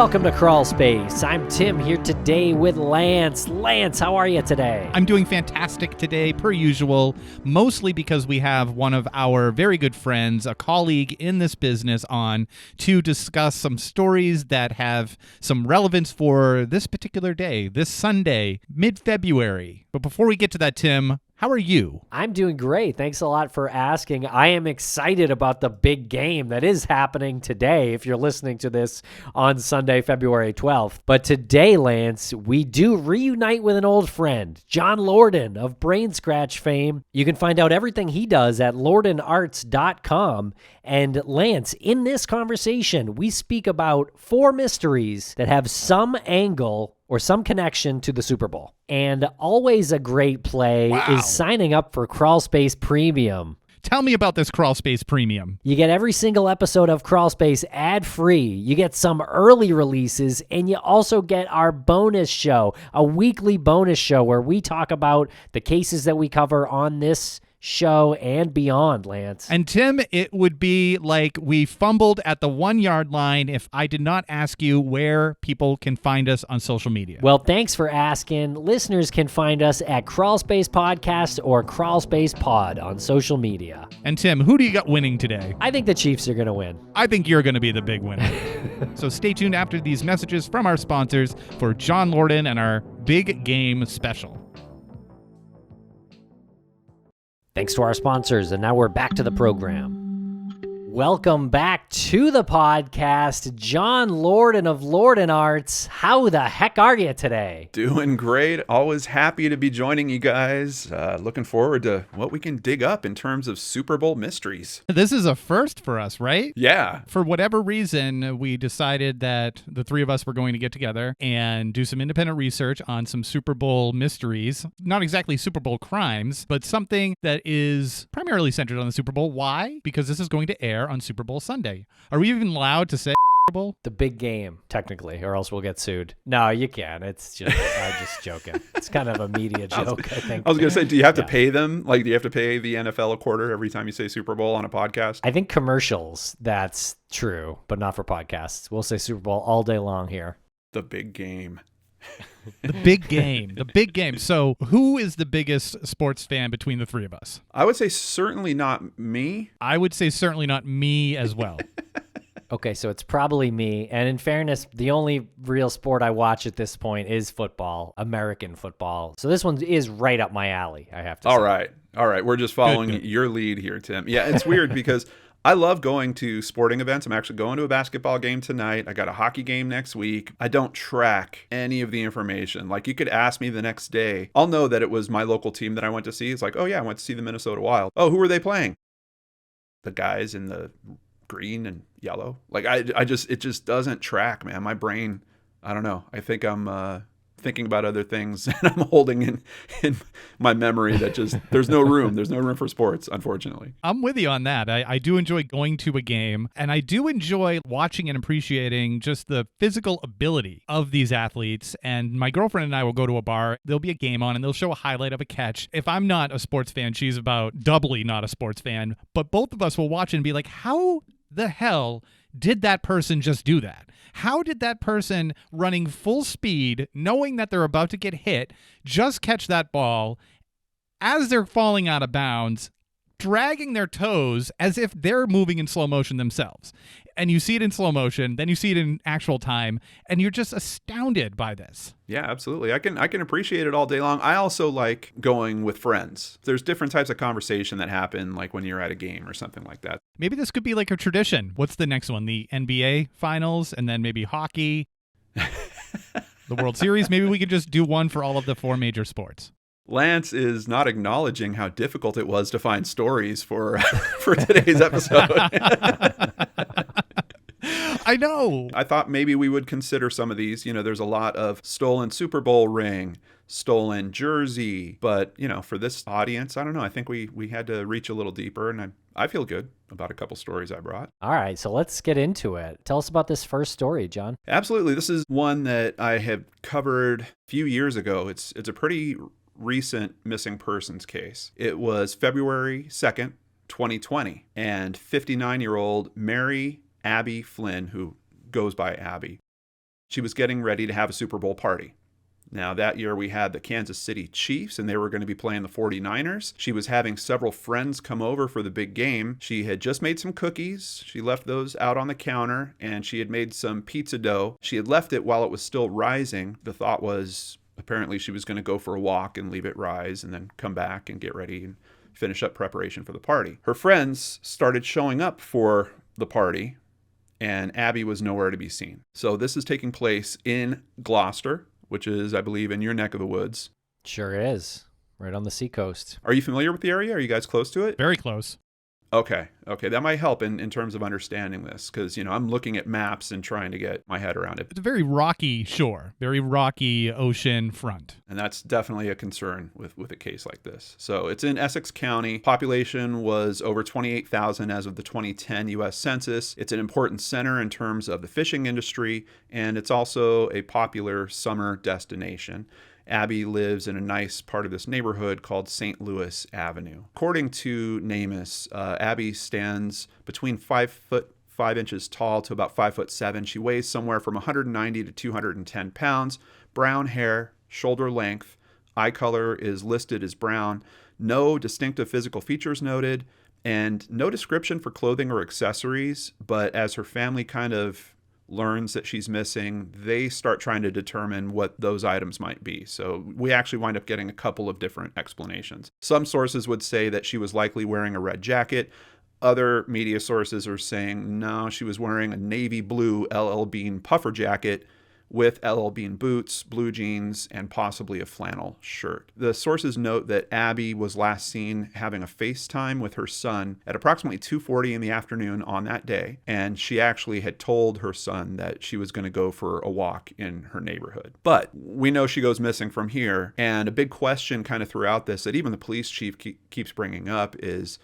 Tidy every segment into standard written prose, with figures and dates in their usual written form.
Welcome to Crawlspace. I'm Tim here today with Lance. Lance, how are you today? I'm doing fantastic today, per usual, mostly because we have one of our very good friends, a colleague in this business, on to discuss some stories that have some relevance for this particular day, this Sunday, mid-February. But before we get to that, Tim, how are you? I'm doing great. Thanks a lot for asking. I am excited about the big game that is happening today if you're listening to this on Sunday, February 12th. But today, Lance, we do reunite with an old friend, John Lordan of Brain Scratch fame. You can find out everything he does at lordanarts.com. And Lance, in this conversation, we speak about 4 mysteries that have some angle or some connection to the Super Bowl. And always a great play is signing up for Crawlspace Premium. Tell me about this Crawlspace Premium. You get every single episode of Crawlspace ad-free. You get some early releases, and you also get our bonus show, a weekly bonus show where we talk about the cases that we cover on this show and beyond, Lance. And Tim, it would be like we fumbled at the 1-yard line if I did not ask you where people can find us on social media. Well, thanks for asking. Listeners can find us at Crawlspace Podcast or Crawlspace Pod on social media. And Tim, who do you got winning today? I think the Chiefs are going to win. I think you're going to be the big winner. So stay tuned after these messages from our sponsors for John Lordan and our big game special. Thanks to our sponsors, and now we're back to the program. Welcome back to the podcast, John Lordan of Lordan Arts. How the heck are you today? Doing great. Always happy to be joining you guys. Looking forward to what we can dig up in terms of Super Bowl mysteries. This is a first for us, right? Yeah. For whatever reason, we decided that the 3 of us were going to get together and do some independent research on some Super Bowl mysteries. Not exactly Super Bowl crimes, but something that is primarily centered on the Super Bowl. Why? Because this is going to air on Super Bowl Sunday. Are we even allowed to say Super Bowl? The big game, technically, or else we'll get sued. No, you can. It's just, I'm just joking. It's kind of a media joke, I think. I was going to say, do you have to pay them? Like, do you have to pay the NFL a quarter every time you say Super Bowl on a podcast? I think commercials, that's true, but not for podcasts. We'll say Super Bowl all day long here. The big game. The big game. The big game. So who is the biggest sports fan between the 3 of us? I would say certainly not me. I would say certainly not me as well. Okay, so it's probably me. And in fairness, the only real sport I watch at this point is football, American football. So this one is right up my alley, I have to say. All right. We're just following your lead here, Tim. Yeah, it's weird because I love going to sporting events. I'm actually going to a basketball game tonight. I got a hockey game next week. I don't track any of the information. Like, you could ask me the next day. I'll know that it was my local team that I went to see. It's like, oh yeah, I went to see the Minnesota Wild. Oh, who were they playing? The guys in the green and yellow. Like, it just doesn't track, man. My brain, I don't know. I think I'm thinking about other things, and I'm holding in my memory that just there's no room for sports, unfortunately. I'm with you on that. I do enjoy going to a game, and I do enjoy watching and appreciating just the physical ability of these athletes. And my girlfriend and I will go to a bar, there'll be a game on, and they'll show a highlight of a catch. If I'm not a sports fan, she's about doubly not a sports fan, but both of us will watch it and be like, how the hell did that person just do that? How did that person running full speed, knowing that they're about to get hit, just catch that ball as they're falling out of bounds, dragging their toes as if they're moving in slow motion themselves? And you see it in slow motion, then you see it in actual time, and you're just astounded by this. Yeah, absolutely. I can appreciate it all day long. I also like going with friends. There's different types of conversation that happen, like when you're at a game or something like that. Maybe this could be like a tradition. What's the next one? The NBA finals, and then maybe hockey, the World Series. Maybe we could just do one for all of the 4 major sports. Lance is not acknowledging how difficult it was to find stories for today's episode. I know. I thought maybe we would consider some of these. You know, there's a lot of stolen Super Bowl ring, stolen jersey. But, you know, for this audience, I don't know. I think we had to reach a little deeper, and I feel good about a couple stories I brought. All right, so let's get into it. Tell us about this first story, John. Absolutely. This is one that I have covered a few years ago. It's a pretty recent missing persons case. It was February 2nd, 2020, and 59-year-old Abbie Flynn, who goes by Abbie, She was getting ready to have a Super Bowl party. Now, that year we had the Kansas City Chiefs, and they were going to be playing the 49ers. She was having several friends come over for the big game. She had just made some cookies. She left those out on the counter, and she had made some pizza dough. She had left it while it was still rising. The thought was apparently she was going to go for a walk and leave it rise and then come back and get ready and finish up preparation for the party. Her friends started showing up for the party, and Abbie was nowhere to be seen. So this is taking place in Gloucester, which is, I believe, in your neck of the woods. Sure is. Right on the seacoast. Are you familiar with the area? Are you guys close to it? Very close. Okay. That might help in terms of understanding this, because, I'm looking at maps and trying to get my head around it. It's a very rocky shore, very rocky ocean front. And that's definitely a concern with a case like this. So it's in Essex County. Population was over 28,000 as of the 2010 U.S. Census. It's an important center in terms of the fishing industry, and it's also a popular summer destination. Abbie lives in a nice part of this neighborhood called St. Louis Avenue. According to NamUs, Abbie stands between 5 foot 5 inches tall to about 5'7". She weighs somewhere from 190 to 210 pounds. Brown hair, shoulder length. Eye color is listed as brown. No distinctive physical features noted, and no description for clothing or accessories. But as her family kind of learns that she's missing, they start trying to determine what those items might be. So we actually wind up getting a couple of different explanations. Some sources would say that she was likely wearing a red jacket. Other media sources are saying, no, she was wearing a navy blue LL Bean puffer jacket with LL Bean boots, blue jeans, and possibly a flannel shirt. The sources note that Abbie was last seen having a FaceTime with her son at approximately 2:40 in the afternoon on that day, and she actually had told her son that she was going to go for a walk in her neighborhood. But we know she goes missing from here, and a big question kind of throughout this that even the police chief keeps bringing up is,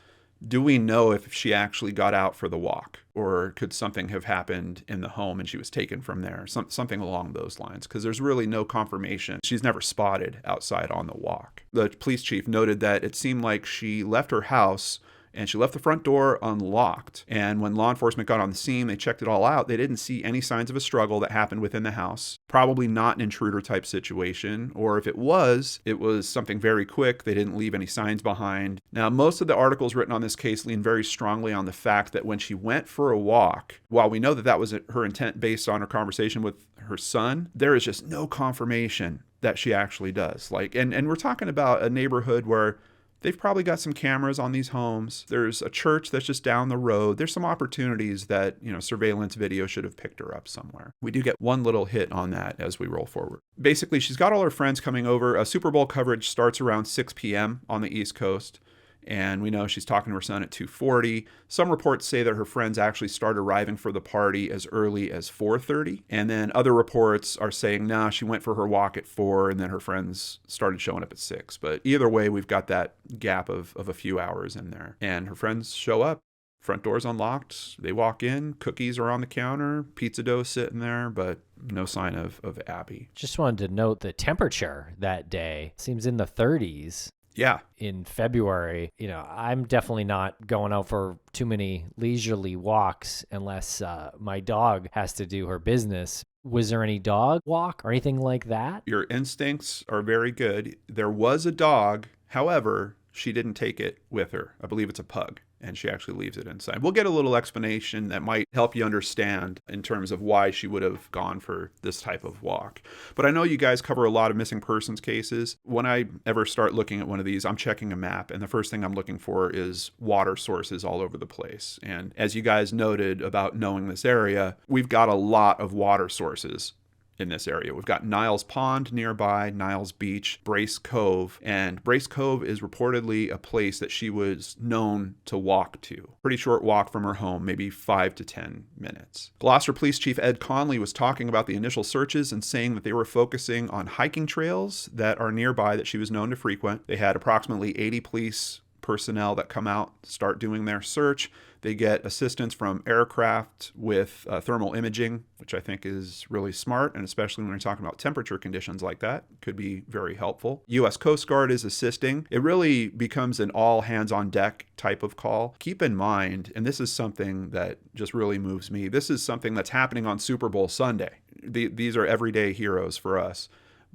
do we know if she actually got out for the walk, or could something have happened in the home and she was taken from there? Something along those lines, because there's really no confirmation. She's never spotted outside on the walk. The police chief noted that it seemed like she left her house and she left the front door unlocked. And when law enforcement got on the scene, they checked it all out. They didn't see any signs of a struggle that happened within the house. Probably not an intruder type situation, or if it was something very quick. They didn't leave any signs behind. Now, most of the articles written on this case lean very strongly on the fact that when she went for a walk, while we know that that was her intent based on her conversation with her son, there is just no confirmation that she actually does. And we're talking about a neighborhood where they've probably got some cameras on these homes. There's a church that's just down the road. There's some opportunities that, surveillance video should have picked her up somewhere. We do get one little hit on that as we roll forward. Basically, she's got all her friends coming over. Super Bowl coverage starts around 6 p.m. on the East Coast. And we know she's talking to her son at 2:40. Some reports say that her friends actually start arriving for the party as early as 4:30. And then other reports are saying, nah, she went for her walk at 4, and then her friends started showing up at 6. But either way, we've got that gap of a few hours in there. And her friends show up. Front door's unlocked. They walk in. Cookies are on the counter. Pizza dough sitting there, but no sign of Abbie. Just wanted to note the temperature that day seems in the 30s. Yeah. In February, I'm definitely not going out for too many leisurely walks unless my dog has to do her business. Was there any dog walk or anything like that? Your instincts are very good. There was a dog. However, she didn't take it with her. I believe it's a pug, and she actually leaves it inside. We'll get a little explanation that might help you understand in terms of why she would have gone for this type of walk. But I know you guys cover a lot of missing persons cases. When I ever start looking at one of these, I'm checking a map, and the first thing I'm looking for is water sources all over the place. And as you guys noted about knowing this area, we've got a lot of water sources in this area. We've got Niles Pond nearby, Niles Beach, Brace Cove, and Brace Cove is reportedly a place that she was known to walk to. Pretty short walk from her home, maybe 5 to 10 minutes. Gloucester Police Chief Ed Conley was talking about the initial searches and saying that they were focusing on hiking trails that are nearby that she was known to frequent. They had approximately 80 police personnel that come out, start doing their search. They get assistance from aircraft with thermal imaging, which I think is really smart, and especially when we're talking about temperature conditions like that, could be very helpful. U.S. Coast Guard is assisting. It really becomes an all-hands-on-deck type of call. Keep in mind, and this is something that just really moves me, this is something that's happening on Super Bowl Sunday. these are everyday heroes for us,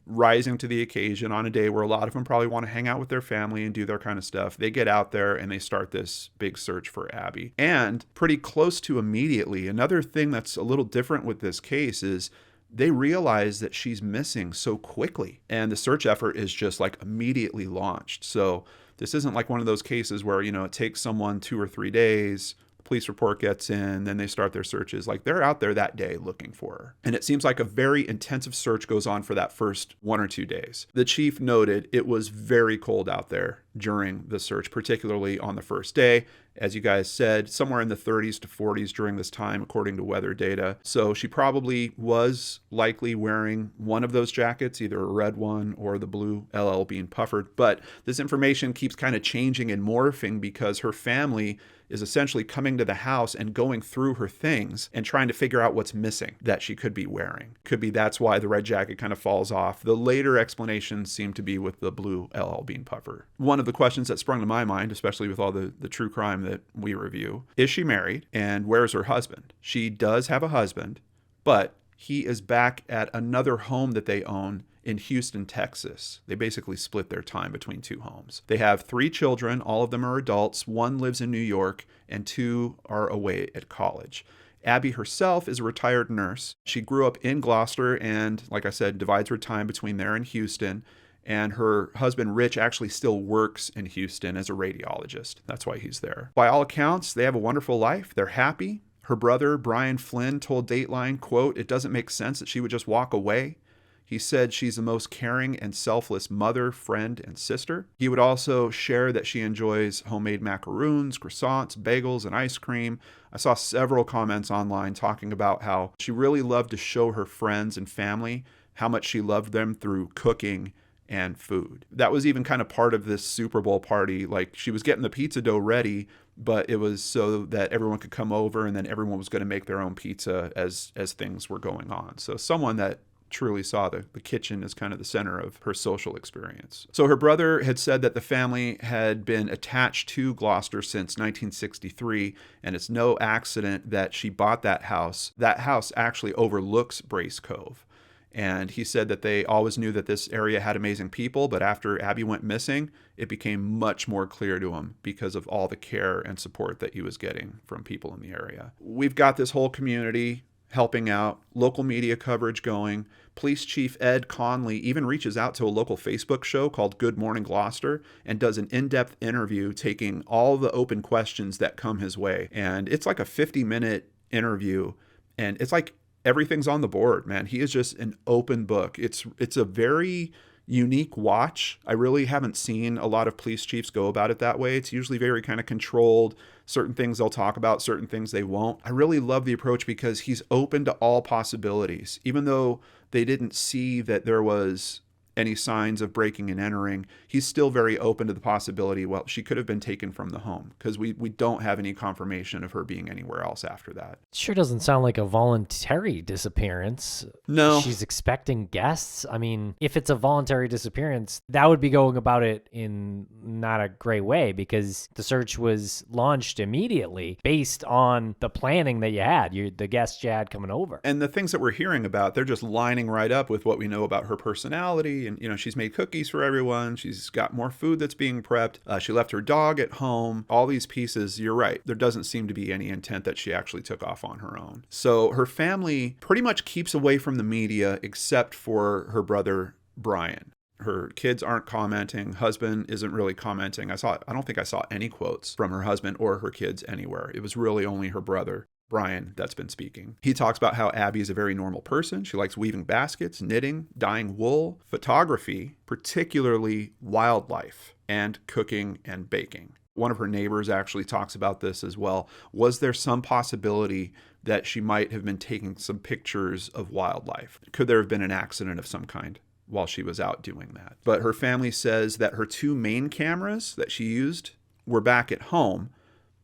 rising to the occasion on a day where a lot of them probably want to hang out with their family and do their kind of stuff. They get out there and they start this big search for Abbie. And pretty close to immediately, another thing that's a little different with this case is they realize that she's missing so quickly. And the search effort is just like immediately launched. So this isn't like one of those cases where, it takes someone 2 or 3 days, police report gets in, then they start their searches. Like, they're out there that day looking for her. And it seems like a very intensive search goes on for that first 1 or 2 days. The chief noted it was very cold out there during the search, particularly on the first day. As you guys said, somewhere in the 30s to 40s during this time, according to weather data. So she probably was likely wearing one of those jackets, either a red one or the blue LL Bean puffered. But this information keeps kind of changing and morphing because her family is essentially coming to the house and going through her things and trying to figure out what's missing that she could be wearing. Could be that's why the red jacket kind of falls off. The later explanations seem to be with the blue LL Bean puffer. One of the questions that sprung to my mind, especially with all the true crime that we review, is she married and where's her husband? She does have a husband, but he is back at another home that they own in Houston, Texas. They basically split their time between 2 homes. They have 3 children. All of them are adults. 1 lives in New York and 2 are away at college. Abbie herself is a retired nurse. She grew up in Gloucester and, like I said, divides her time between there and Houston. And her husband, Rich, actually still works in Houston as a radiologist. That's why he's there. By all accounts, they have a wonderful life. They're happy. Her brother, Brian Flynn, told Dateline, quote, "It doesn't make sense that she would just walk away." He said she's the most caring and selfless mother, friend, and sister. He would also share that she enjoys homemade macaroons, croissants, bagels, and ice cream. I saw several comments online talking about how she really loved to show her friends and family how much she loved them through cooking and food. That was even kind of part of this Super Bowl party. Like, she was getting the pizza dough ready, but it was so that everyone could come over and then everyone was going to make their own pizza as things were going on. So someone that truly saw the kitchen as kind of the center of her social experience. So her brother had said that the family had been attached to Gloucester since 1963, and it's no accident that she bought that house. That house actually overlooks Brace Cove. And he said that they always knew that this area had amazing people, but after Abbie went missing, it became much more clear to him because of all the care and support that he was getting from people in the area. We've got this whole community helping out, local media coverage going. Police Chief Ed Conley even reaches out to a local Facebook show called Good Morning Gloucester and does an in-depth interview taking all the open questions that come his way. And it's like a 50-minute interview, and it's like everything's on the board, man. He is just an open book. It's a very unique watch. I really haven't seen a lot of police chiefs go about it that way. It's usually very kind of controlled. Certain things they'll talk about, certain things they won't. I really love the approach because he's open to all possibilities. Even though they didn't see that there was any signs of breaking and entering, he's still very open to the possibility, well, she could have been taken from the home, because we don't have any confirmation of her being anywhere else after that. Sure doesn't sound like a voluntary disappearance. No. She's expecting guests. I mean, if it's a voluntary disappearance, that would be going about it in not a great way, because the search was launched immediately based on the planning that you had, the guests you had coming over. And the things that we're hearing about, they're just lining right up with what we know about her personality. And, she's made cookies for everyone. She's got more food that's being prepped. She left her dog at home. All these pieces, you're right. There doesn't seem to be any intent that she actually took off on her own. So her family pretty much keeps away from the media except for her brother, Brian. Her kids aren't commenting. Husband isn't really commenting. I don't think I saw any quotes from her husband or her kids anywhere. It was really only her brother, Brian, that's been speaking. He talks about how Abbie is a very normal person. She likes weaving baskets, knitting, dyeing wool, photography, particularly wildlife, and cooking and baking. One of her neighbors actually talks about this as well. Was there some possibility that she might have been taking some pictures of wildlife? Could there have been an accident of some kind while she was out doing that? But her family says that her 2 main cameras that she used were back at home.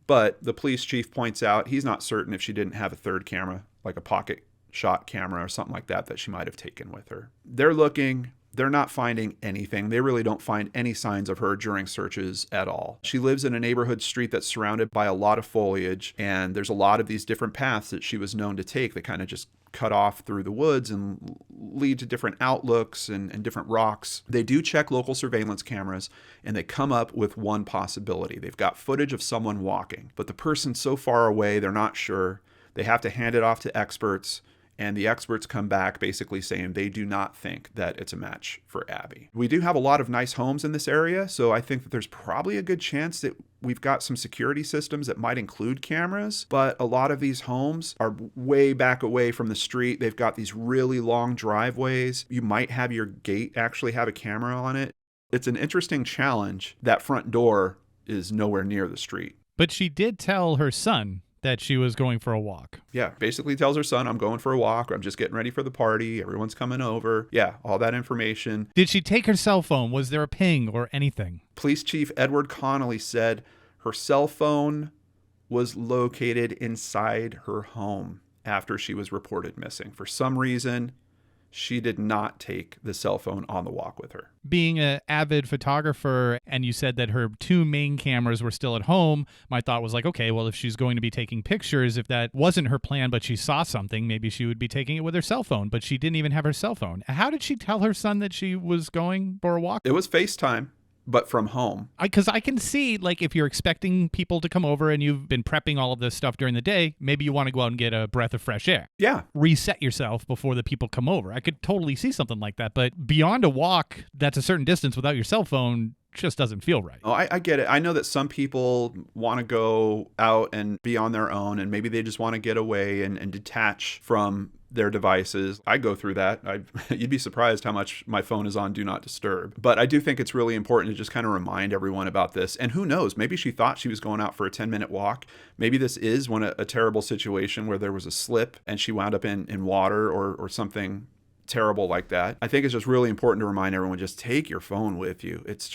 But the police chief points out he's not certain if she didn't have a 3rd camera, like a pocket shot camera or something like that she might have taken with her. They're looking. They're not finding anything. They really don't find any signs of her during searches at all. She lives in a neighborhood street that's surrounded by a lot of foliage, and there's a lot of these different paths that she was known to take that kind of just cut off through the woods and lead to different outlooks and different rocks. They do check local surveillance cameras, and they come up with one possibility. They've got footage of someone walking, but the person's so far away, they're not sure. They have to hand it off to experts, and the experts come back basically saying they do not think that it's a match for Abbie. We do have a lot of nice homes in this area, so I think that there's probably a good chance that we've got some security systems that might include cameras, but a lot of these homes are way back away from the street. They've got these really long driveways. You might have your gate actually have a camera on it. It's an interesting challenge. That front door is nowhere near the street. But she did tell her son that she was going for a walk. Yeah, basically tells her son, I'm going for a walk, or I'm just getting ready for the party. Everyone's coming over. Yeah, all that information. Did she take her cell phone? Was there a ping or anything? Police Chief Edward Connolly said her cell phone was located inside her home after she was reported missing. For some reason, she did not take the cell phone on the walk with her. Being an avid photographer, and you said that her two main cameras were still at home, my thought was like, okay, well, if she's going to be taking pictures, if that wasn't her plan, but she saw something, maybe she would be taking it with her cell phone, but she didn't even have her cell phone. How did she tell her son that she was going for a walk? It was FaceTime, but from home. Because I can see, like, if you're expecting people to come over and you've been prepping all of this stuff during the day, maybe you want to go out and get a breath of fresh air. Yeah. Reset yourself before the people come over. I could totally see something like that. But beyond a walk that's a certain distance without your cell phone just doesn't feel right. Oh, I get it. I know that some people want to go out and be on their own, and maybe they just want to get away and detach from their devices. I go through that. You'd be surprised how much my phone is on Do Not Disturb. But I do think it's really important to just kind of remind everyone about this. And who knows, maybe she thought she was going out for a 10-minute walk. Maybe this is a terrible situation where there was a slip and she wound up in water or something terrible like that. I think it's just really important to remind everyone, just take your phone with you. It's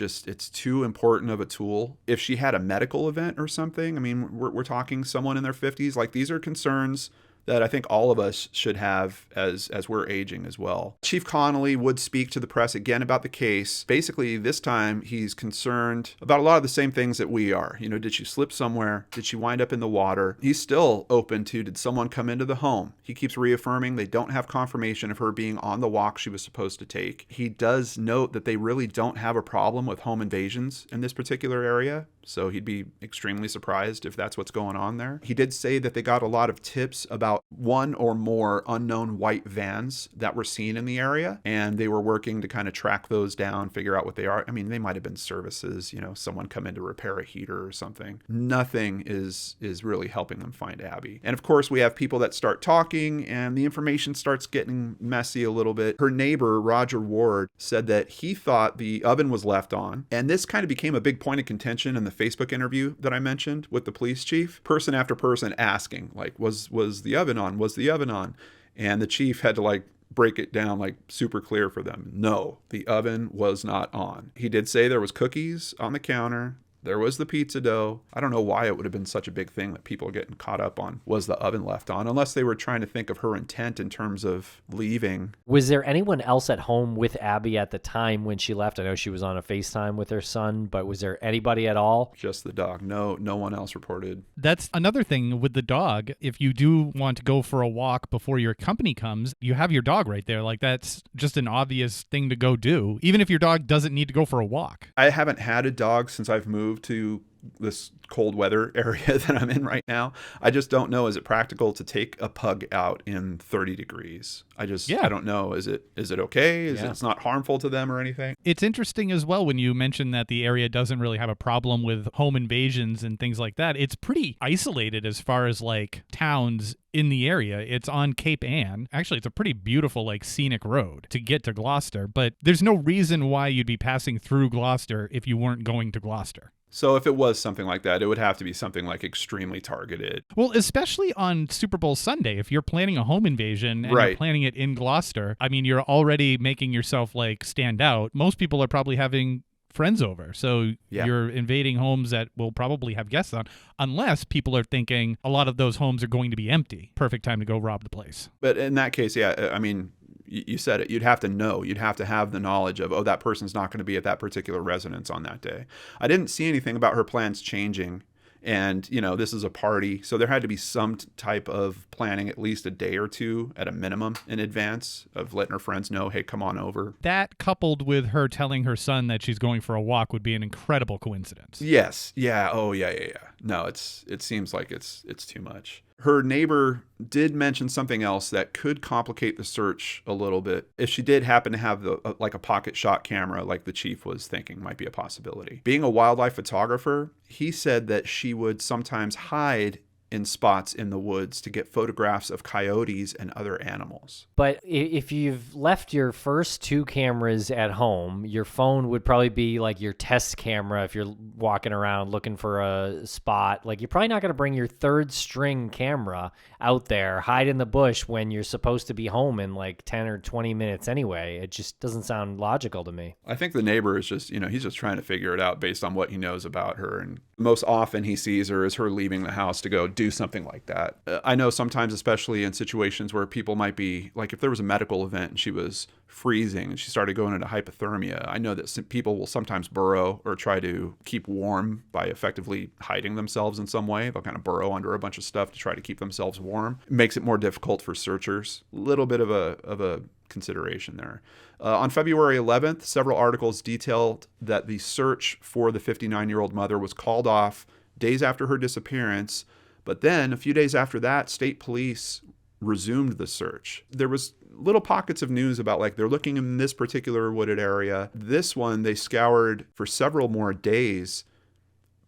too important of a tool. If she had a medical event or something, I mean, we're talking someone in their 50s, like these are concerns that I think all of us should have as we're aging as well. Chief Connolly would speak to the press again about the case. Basically, this time he's concerned about a lot of the same things that we are. You know, did she slip somewhere? Did she wind up in the water? He's still open to, did someone come into the home? He keeps reaffirming they don't have confirmation of her being on the walk she was supposed to take. He does note that they really don't have a problem with home invasions in this particular area. So he'd be extremely surprised if that's what's going on there. He did say that they got a lot of tips about one or more unknown white vans that were seen in the area, and they were working to kind of track those down, figure out what they are. I mean, they might have been services, you know, someone come in to repair a heater or something. Nothing is really helping them find Abbie. And of course, we have people that start talking, and the information starts getting messy a little bit. Her neighbor, Roger Ward, said that he thought the oven was left on, and this kind of became a big point of contention in the Facebook interview that I mentioned with the police chief. Person after person asking, like, was the oven on? Was the oven on? And the chief had to like break it down like super clear for them. No, the oven was not on. He did say there was cookies on the counter. There was the pizza dough. I don't know why it would have been such a big thing that people are getting caught up on. Was the oven left on? Unless they were trying to think of her intent in terms of leaving. Was there anyone else at home with Abbie at the time when she left? I know she was on a FaceTime with her son, but was there anybody at all? Just the dog. No one else reported. That's another thing with the dog. If you do want to go for a walk before your company comes, you have your dog right there. Like, that's just an obvious thing to go do, even if your dog doesn't need to go for a walk. I haven't had a dog since I've moved to this cold weather area that I'm in right now. I just don't know, is it practical to take a pug out in 30 degrees? I don't know. Is it okay? It's not harmful to them or anything? It's interesting as well when you mention that the area doesn't really have a problem with home invasions and things like that. It's pretty isolated as far as like towns in the area. It's on Cape Ann. Actually, it's a pretty beautiful like scenic road to get to Gloucester, but there's no reason why you'd be passing through Gloucester if you weren't going to Gloucester. So if it was something like that, it would have to be something like extremely targeted. Well, especially on Super Bowl Sunday, if you're planning a home invasion and you're planning it in Gloucester, I mean, you're already making yourself like stand out. Most people are probably having friends over. So you're invading homes that will probably have guests on, unless people are thinking a lot of those homes are going to be empty. Perfect time to go rob the place. But in that case, I mean, you said it. You'd have to know. You'd have to have the knowledge of, oh, that person's not going to be at that particular residence on that day. I didn't see anything about her plans changing And, this is a party. So there had to be some type of planning, at least a day or two at a minimum in advance, of letting her friends know, hey, come on over. That coupled with her telling her son that she's going for a walk would be an incredible coincidence. Yes. Yeah. Oh, yeah. No, it seems like it's too much. Her neighbor did mention something else that could complicate the search a little bit. If she did happen to have a pocket shot camera, like the chief was thinking might be a possibility. Being a wildlife photographer, he said that she would sometimes hide in spots in the woods to get photographs of coyotes and other animals. But if you've left your first two cameras at home, your phone would probably be like your test camera if you're walking around looking for a spot. Like, you're probably not going to bring your third string camera out there, hide in the bush when you're supposed to be home in like 10 or 20 minutes anyway. It just doesn't sound logical to me. I think the neighbor is just, he's just trying to figure it out based on what he knows about her. And most often he sees her as her leaving the house to go do something like that. I know sometimes, especially in situations where people might be, like if there was a medical event and she was freezing and she started going into hypothermia, I know that people will sometimes burrow or try to keep warm by effectively hiding themselves in some way. They'll kind of burrow under a bunch of stuff to try to keep themselves warm. It makes it more difficult for searchers. A little bit of a consideration there. On February 11th, several articles detailed that the search for the 59-year-old mother was called off days after her disappearance. But then a few days after that, state police resumed the search. There was little pockets of news about like they're looking in this particular wooded area. This one, they scoured for several more days,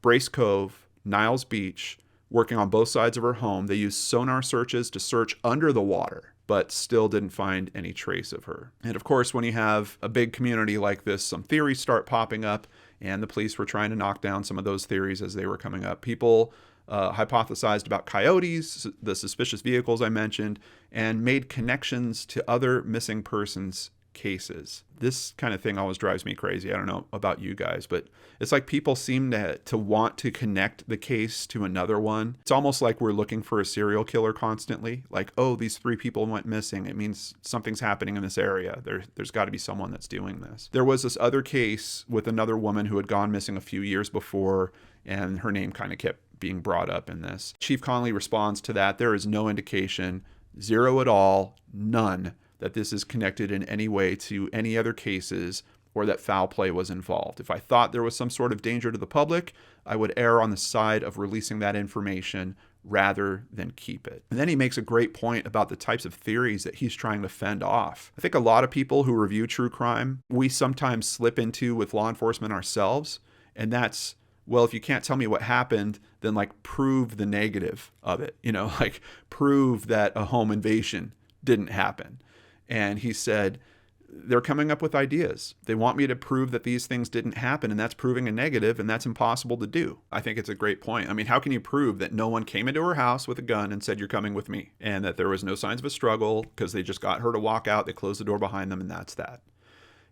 Brace Cove, Niles Beach, working on both sides of her home. They used sonar searches to search under the water, but still didn't find any trace of her. And of course, when you have a big community like this, some theories start popping up, and the police were trying to knock down some of those theories as they were coming up. People hypothesized about coyotes, the suspicious vehicles I mentioned, and made connections to other missing persons cases. This kind of thing always drives me crazy. I don't know about you guys, but it's like people seem to want to connect the case to another one. It's almost like we're looking for a serial killer constantly. Like, oh, these 3 people went missing. It means something's happening in this area. There's got to be someone that's doing this. There was this other case with another woman who had gone missing a few years before, and her name kind of kept being brought up in this. Chief Conley responds to that. There is no indication, zero at all, none, that this is connected in any way to any other cases or that foul play was involved. If I thought there was some sort of danger to the public, I would err on the side of releasing that information rather than keep it. And then he makes a great point about the types of theories that he's trying to fend off. I think a lot of people who review true crime, we sometimes slip into with law enforcement ourselves, and that's, well, if you can't tell me what happened, then like prove the negative of it, like prove that a home invasion didn't happen. And he said, they're coming up with ideas. They want me to prove that these things didn't happen, and that's proving a negative, and that's impossible to do. I think it's a great point. I mean, how can you prove that no one came into her house with a gun and said, you're coming with me, and that there was no signs of a struggle because they just got her to walk out, they closed the door behind them, and that's that.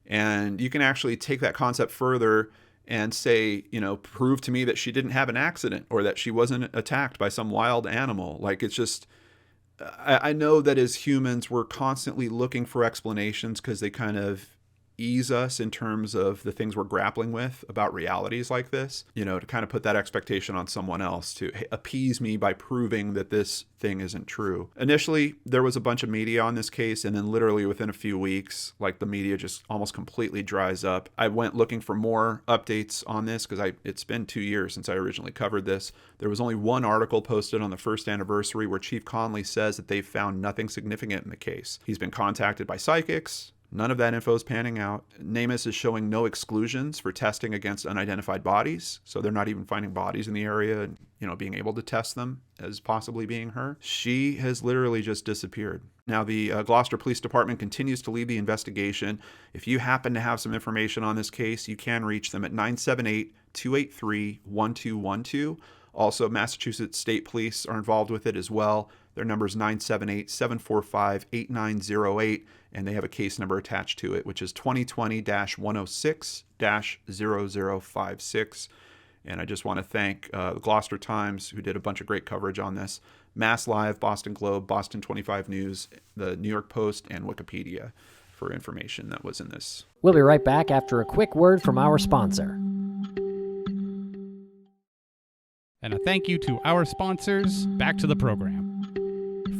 And you can actually take that concept further and say, prove to me that she didn't have an accident or that she wasn't attacked by some wild animal. Like, it's just, I know that as humans, we're constantly looking for explanations because they kind of ease us in terms of the things we're grappling with about realities like this, to kind of put that expectation on someone else to appease me by proving that this thing isn't true. Initially, there was a bunch of media on this case, and then literally within a few weeks, like the media just almost completely dries up. I went looking for more updates on this because it's been 2 years since I originally covered this. There was only one article posted on the first anniversary where Chief Conley says that they've found nothing significant in the case. He's been contacted by psychics. None of that info is panning out. NamUs is showing no exclusions for testing against unidentified bodies. So they're not even finding bodies in the area and, being able to test them as possibly being her. She has literally just disappeared. Now, the Gloucester Police Department continues to lead the investigation. If you happen to have some information on this case, you can reach them at 978-283-1212. Also, Massachusetts State Police are involved with it as well. Their number is 978-745-8908, and they have a case number attached to it, which is 2020-106-0056. And I just want to thank the Gloucester Times, who did a bunch of great coverage on this, Mass Live, Boston Globe, Boston 25 News, the New York Post, and Wikipedia for information that was in this. We'll be right back after a quick word from our sponsor. And a thank you to our sponsors. Back to the program.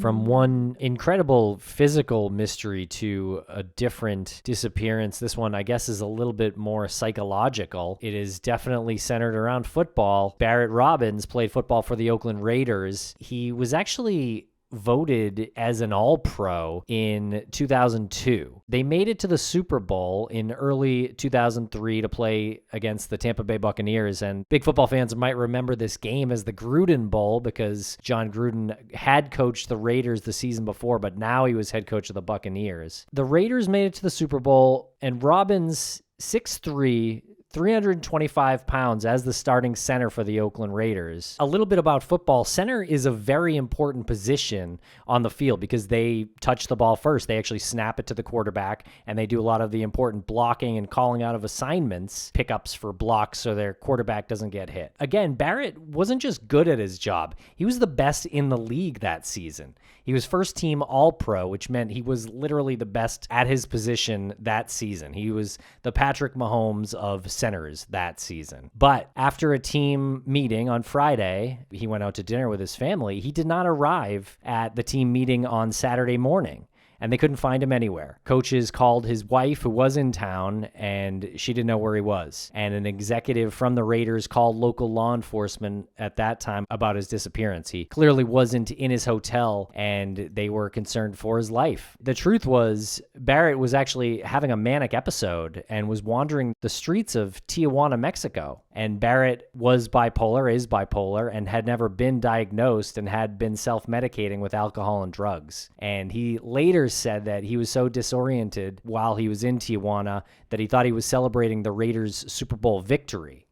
From one incredible physical mystery to a different disappearance, this one, I guess, is a little bit more psychological. It is definitely centered around football. Barret Robbins played football for the Oakland Raiders. He was actually voted as an All-Pro in 2002. They made it to the Super Bowl in early 2003 to play against the Tampa Bay Buccaneers, and big football fans might remember this game as the Gruden Bowl because John Gruden had coached the Raiders the season before, but now he was head coach of the Buccaneers. The Raiders made it to the Super Bowl, and Robbins, 6'3", 325 pounds as the starting center for the Oakland Raiders. A little bit about football. Center is a very important position on the field because they touch the ball first. They actually snap it to the quarterback, and they do a lot of the important blocking and calling out of assignments, pickups for blocks so their quarterback doesn't get hit. Again, Barret wasn't just good at his job. He was the best in the league that season. He was first team All-Pro, which meant he was literally the best at his position that season. He was the Patrick Mahomes of centers that season. But after a team meeting on Friday, he went out to dinner with his family. He did not arrive at the team meeting on Saturday morning, and they couldn't find him anywhere. Coaches called his wife, who was in town, and she didn't know where he was. And an executive from the Raiders called local law enforcement at that time about his disappearance. He clearly wasn't in his hotel, and they were concerned for his life. The truth was, Barret was actually having a manic episode and was wandering the streets of Tijuana, Mexico. And Barret was bipolar, is bipolar, and had never been diagnosed and had been self-medicating with alcohol and drugs. And he later said that he was so disoriented while he was in Tijuana that he thought he was celebrating the Raiders' Super Bowl victory.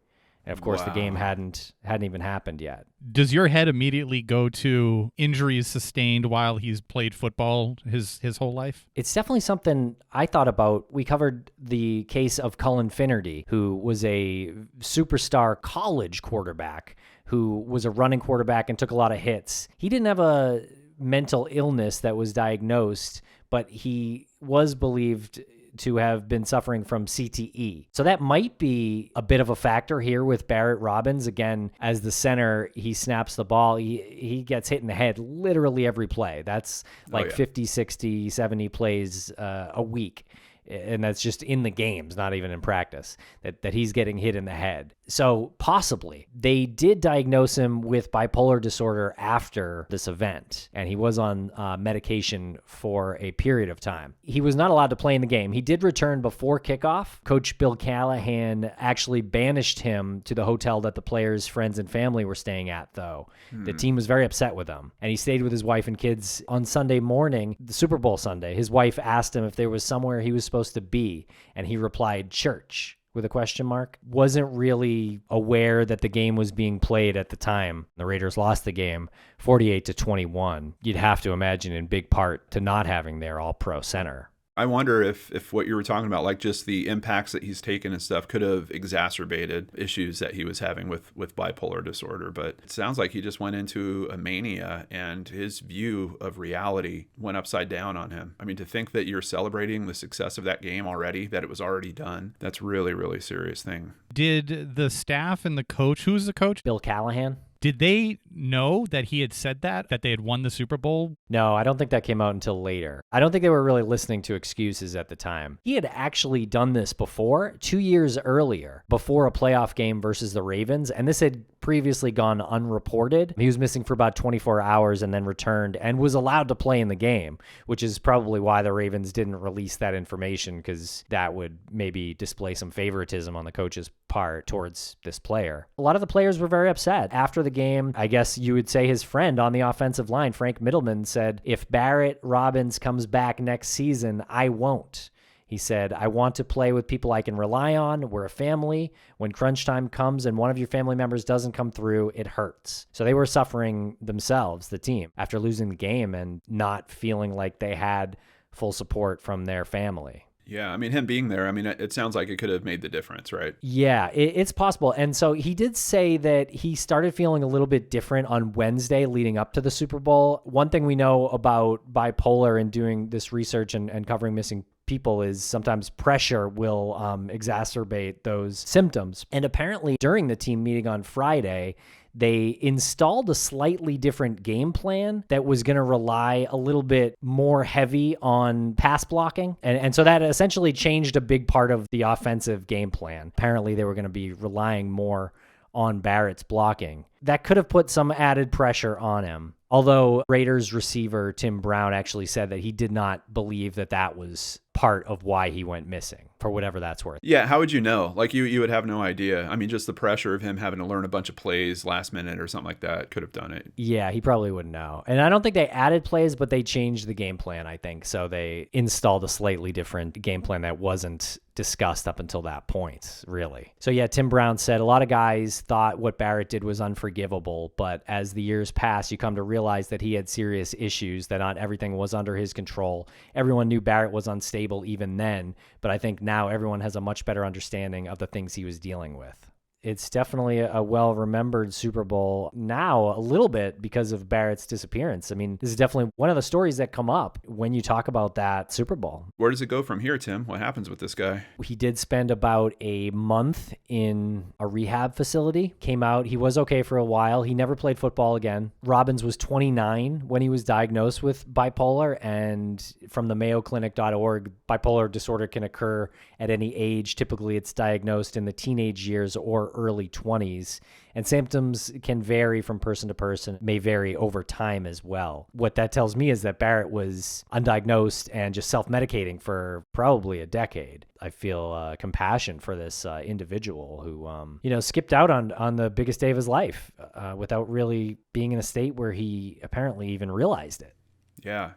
And of course, the game hadn't even happened yet. Does your head immediately go to injuries sustained while he's played football his whole life? It's definitely something I thought about. We covered the case of Cullen Finnerty, who was a superstar college quarterback who was a running quarterback and took a lot of hits. He didn't have a mental illness that was diagnosed, but he was believed to have been suffering from CTE. So that might be a bit of a factor here with Barret Robbins. Again, as the center, he snaps the ball. He gets hit in the head literally every play. That's like 50, 60, 70 plays a week. And that's just in the games, not even in practice, that he's getting hit in the head. So possibly they did diagnose him with bipolar disorder after this event, and he was on medication for a period of time. He was not allowed to play in the game. He did return before kickoff. Coach Bill Callahan actually banished him to the hotel that the players' friends and family were staying at, though. The team was very upset with him, and he stayed with his wife and kids on Sunday morning, the Super Bowl Sunday. His wife asked him if there was somewhere he was supposed to be, and he replied, church, with a question mark. Wasn't really aware that the game was being played at the time. The Raiders lost the game 48-21. You'd have to imagine in big part to not having their All-Pro center. I wonder if what you were talking about, like just the impacts that he's taken and stuff, could have exacerbated issues that he was having with bipolar disorder. But it sounds like he just went into a mania and his view of reality went upside down on him. I mean, to think that you're celebrating the success of that game already, that it was already done, that's really, really serious thing. Did the staff and the coach, who's the coach? Bill Callahan. Did they know that he had said that they had won the Super Bowl? No, I don't think that came out until later. I don't think they were really listening to excuses at the time. He had actually done this before, 2 years earlier, before a playoff game versus the Ravens, and this had previously gone unreported. He was missing for about 24 hours and then returned and was allowed to play in the game, which is probably why the Ravens didn't release that information, because that would maybe display some favoritism on the coach's part towards this player. A lot of the players were very upset. After the game, I guess you would say his friend on the offensive line, Frank Middleman, said, if Barret Robbins comes back next season, I won't. He said, I want to play with people I can rely on. We're a family. When crunch time comes and one of your family members doesn't come through, it hurts. So they were suffering themselves, the team, after losing the game and not feeling like they had full support from their family. Yeah, I mean, him being there, I mean, it sounds like it could have made the difference, right? Yeah, it's possible. And so he did say that he started feeling a little bit different on Wednesday leading up to the Super Bowl. One thing we know about bipolar and doing this research and covering missing people is sometimes pressure will exacerbate those symptoms. And apparently during the team meeting on Friday, they installed a slightly different game plan that was going to rely a little bit more heavy on pass blocking. And so that essentially changed a big part of the offensive game plan. Apparently, they were going to be relying more on Barrett's blocking. That could have put some added pressure on him. Although Raiders receiver Tim Brown actually said that he did not believe that that was part of why he went missing, for whatever that's worth. Yeah, how would you know? Like you would have no idea. I mean, just the pressure of him having to learn a bunch of plays last minute or something like that could have done it. Yeah, he probably wouldn't know. And I don't think they added plays, but they changed the game plan, I think. So they installed a slightly different game plan that wasn't discussed up until that point, really. So yeah, Tim Brown said a lot of guys thought what Barrett did was unforgivable, but as the years pass, you come to realize that he had serious issues, that not everything was under his control. Everyone knew Barrett was unstable even then, but I think now everyone has a much better understanding of the things he was dealing with. It's definitely a well-remembered Super Bowl now, a little bit because of Barrett's disappearance. I mean, this is definitely one of the stories that come up when you talk about that Super Bowl. Where does it go from here, Tim? What happens with this guy? He did spend about a month in a rehab facility, came out. He was okay for a while. He never played football again. Robbins was 29 when he was diagnosed with bipolar, and from the mayoclinic.org, bipolar disorder can occur at any age. Typically, it's diagnosed in the teenage years or early 20s, and symptoms can vary from person to person, may vary over time as well. What that tells me is that Barrett was undiagnosed and just self-medicating for probably a decade. I feel compassion for this individual who, skipped out on the biggest day of his life without really being in a state where he apparently even realized it. Yeah.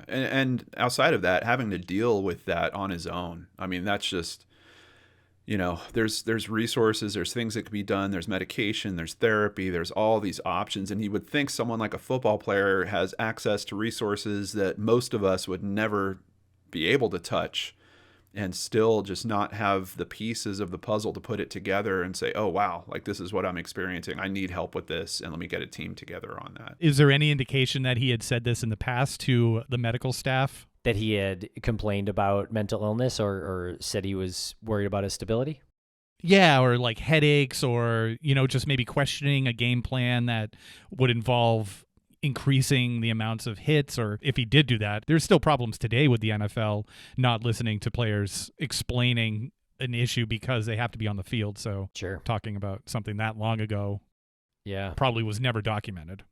And outside of that, having to deal with that on his own. I mean, that's just... there's resources, there's things that could be done, there's medication, there's therapy, there's all these options. And you would think someone like a football player has access to resources that most of us would never be able to touch, and still just not have the pieces of the puzzle to put it together and say, oh, wow, like this is what I'm experiencing. I need help with this, and let me get a team together on that. Is there any indication that he had said this in the past to the medical staff? That he had complained about mental illness or said he was worried about his stability? Yeah, or like headaches, or, just maybe questioning a game plan that would involve increasing the amounts of hits. Or if he did do that, there's still problems today with the NFL not listening to players explaining an issue because they have to be on the field. So sure, talking about something that long ago, yeah, probably was never documented.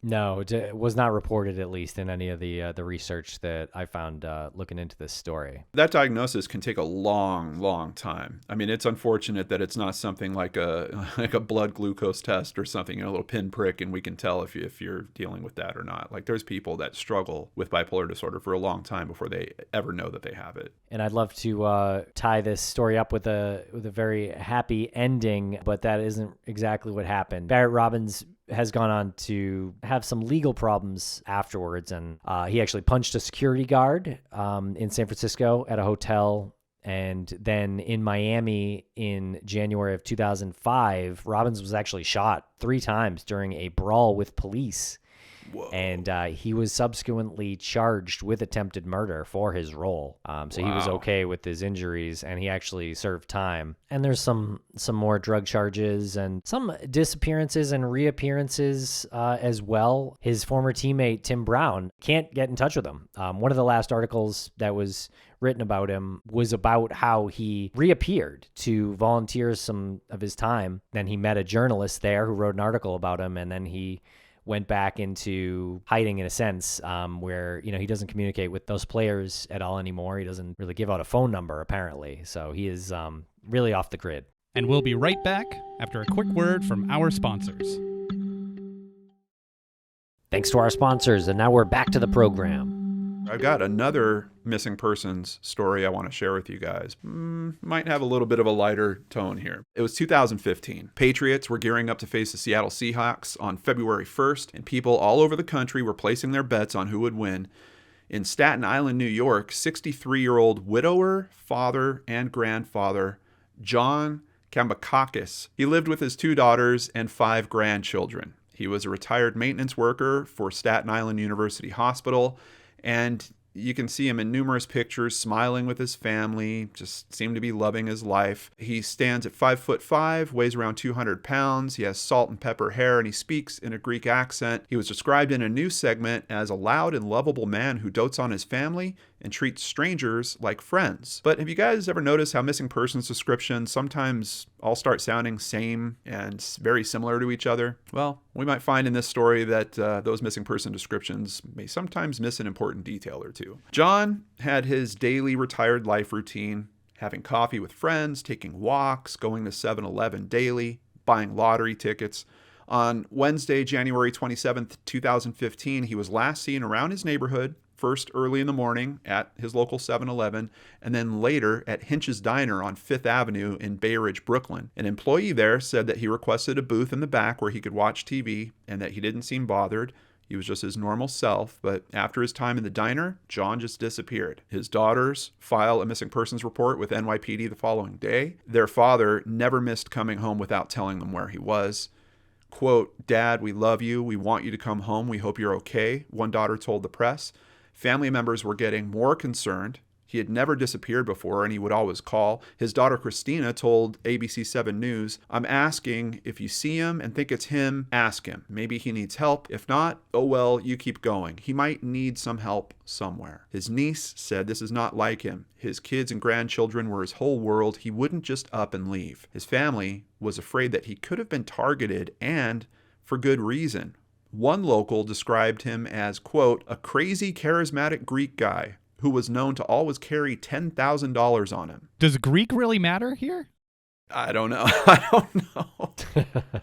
No, it was not reported, at least in any of the research that I found looking into this story. That diagnosis can take a long, long time. I mean, it's unfortunate that it's not something like a blood glucose test or something, a little pinprick, and we can tell if you're dealing with that or not. Like, there's people that struggle with bipolar disorder for a long time before they ever know that they have it. And I'd love to tie this story up with a very happy ending, but that isn't exactly what happened. Barret Robbins has gone on to have some legal problems afterwards, and he actually punched a security guard in San Francisco at a hotel. And then in Miami in January of 2005, Robbins was actually shot 3 times during a brawl with police. Whoa. And he was subsequently charged with attempted murder for his role. So he was okay with his injuries, and he actually served time. And there's some more drug charges and some disappearances and reappearances as well. His former teammate, Tim Brown, can't get in touch with him. One of the last articles that was written about him was about how he reappeared to volunteer some of his time. Then he met a journalist there who wrote an article about him, and then he went back into hiding in a sense, where, he doesn't communicate with those players at all anymore. He doesn't really give out a phone number, apparently. So he is really off the grid. And we'll be right back after a quick word from our sponsors. Thanks to our sponsors, and now we're back to the program. I've got another missing persons story I want to share with you guys. Might have a little bit of a lighter tone here. It was 2015. Patriots were gearing up to face the Seattle Seahawks on February 1st, and people all over the country were placing their bets on who would win. In Staten Island, New York, 63-year-old widower, father, and grandfather John Kambakakis. He lived with his 2 daughters and 5 grandchildren. He was a retired maintenance worker for Staten Island University Hospital, and You can see him in numerous pictures, smiling with his family, just seemed to be loving his life. He stands at 5'5", weighs around 200 pounds. He has salt and pepper hair, and he speaks in a Greek accent. He was described in a news segment as a loud and lovable man who dotes on his family and treats strangers like friends. But have you guys ever noticed how missing persons descriptions sometimes all start sounding same and very similar to each other? Well, we might find in this story that those missing person descriptions may sometimes miss an important detail or two. John had his daily retired life routine, having coffee with friends, taking walks, going to 7-Eleven daily, buying lottery tickets. On Wednesday, January 27th, 2015, he was last seen around his neighborhood, first early in the morning at his local 7-Eleven, and then later at Hinch's Diner on 5th Avenue in Bay Ridge, Brooklyn. An employee there said that he requested a booth in the back where he could watch TV and that he didn't seem bothered. He was just his normal self, but after his time in the diner, John just disappeared. His daughters file a missing persons report with NYPD the following day. Their father never missed coming home without telling them where he was. Quote, "Dad, we love you. We want you to come home. We hope you're okay," one daughter told the press. Family members were getting more concerned. He had never disappeared before, and he would always call. His daughter Christina told ABC 7 News, "I'm asking if you see him and think it's him, ask him. Maybe he needs help. If not, oh well, you keep going. He might need some help somewhere." His niece said this is not like him. His kids and grandchildren were his whole world. He wouldn't just up and leave. His family was afraid that he could have been targeted, and for good reason. One local described him as, quote, "a crazy, charismatic Greek guy who was known to always carry $10,000 on him." Does Greek really matter here? I don't know. I don't know.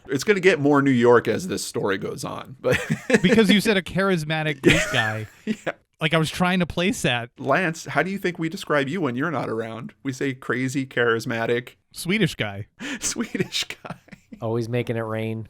It's going to get more New York as this story goes on. But because you said a charismatic Greek guy. Yeah. Like I was trying to place that. Lance, how do you think we describe you when you're not around? We say crazy, charismatic. Swedish guy. Swedish guy. Always making it rain.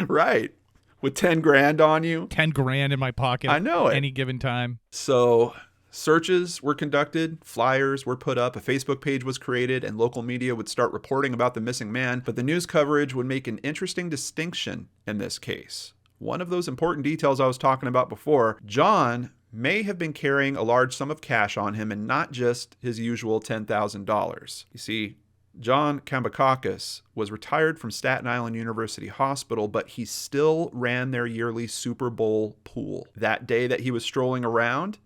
Right. With 10 grand on you. 10 grand in my pocket. I know it. Any given time. So searches were conducted, flyers were put up, a Facebook page was created, and local media would start reporting about the missing man. But the news coverage would make an interesting distinction in this case. One of those important details I was talking about before, John may have been carrying a large sum of cash on him and not just his usual $10,000. You see, John Kambakakis was retired from Staten Island University Hospital, but he still ran their yearly Super Bowl pool. That day that he was strolling around,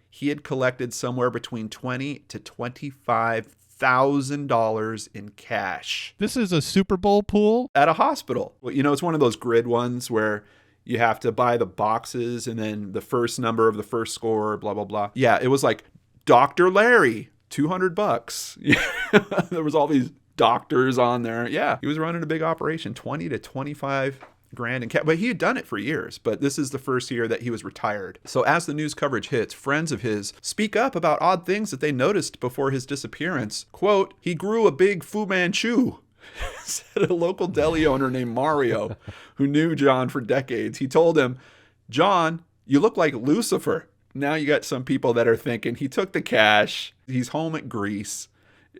he had collected somewhere between $20,000 to $25,000 in cash. This is a Super Bowl pool? At a hospital. Well, you know, it's one of those grid ones where you have to buy the boxes and then the first number of the first score, blah, blah, blah. Yeah, it was like Dr. Larry. $200. There was all these doctors on there. Yeah, he was running a big operation, 20 to 25 grand in cash. But he had done it for years, but this is the first year that he was retired. So as the news coverage hits, friends of his speak up about odd things that they noticed before his disappearance. Quote, "He grew a big Fu Manchu," said a local deli owner named Mario, who knew John for decades. He told him, "John, you look like Lucifer." Now you got some people that are thinking he took the cash. He's home at Greece.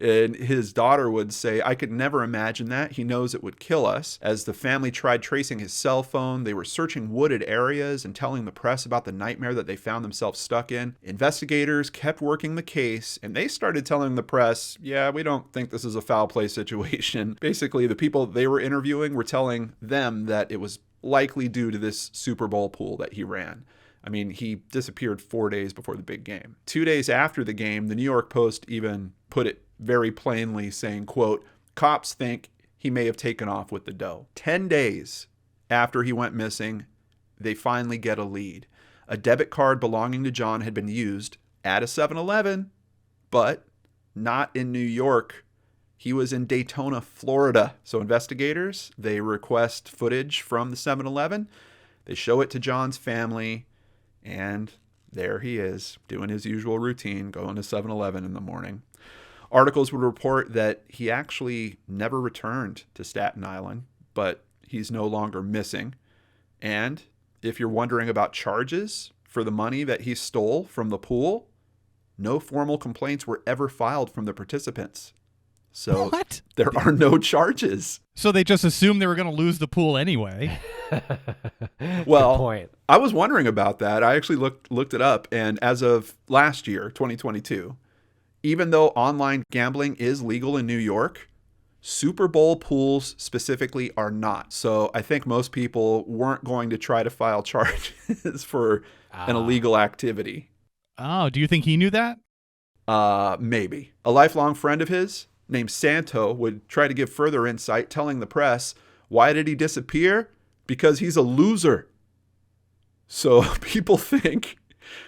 And his daughter would say, "I could never imagine that. He knows it would kill us." As the family tried tracing his cell phone, they were searching wooded areas and telling the press about the nightmare that they found themselves stuck in. Investigators kept working the case, and they started telling the press, "Yeah, we don't think this is a foul play situation." Basically, the people they were interviewing were telling them that it was likely due to this Super Bowl pool that he ran. I mean, he disappeared 4 days before the big game. 2 days after the game, the New York Post even put it very plainly saying, quote, "Cops think he may have taken off with the dough." 10 days after he went missing, they finally get a lead. A debit card belonging to John had been used at a 7-Eleven, but not in New York. He was in Daytona, Florida. So investigators, they request footage from the 7-Eleven. They show it to John's family. And there he is, doing his usual routine, going to 7-Eleven in the morning. Articles would report that he actually never returned to Staten Island, but he's no longer missing. And if you're wondering about charges for the money that he stole from the pool, no formal complaints were ever filed from the participants. So what? There are no charges. So they just assumed they were going to lose the pool anyway. Well, good point. I was wondering about that. I actually looked it up, and as of last year, 2022, even though online gambling is legal in New York, Super Bowl pools specifically are not. So I think most people weren't going to try to file charges for an illegal activity. Oh, do you think he knew that? Maybe. A lifelong friend of his named Santo would try to give further insight, telling the press, why did he disappear? Because he's a loser. So people think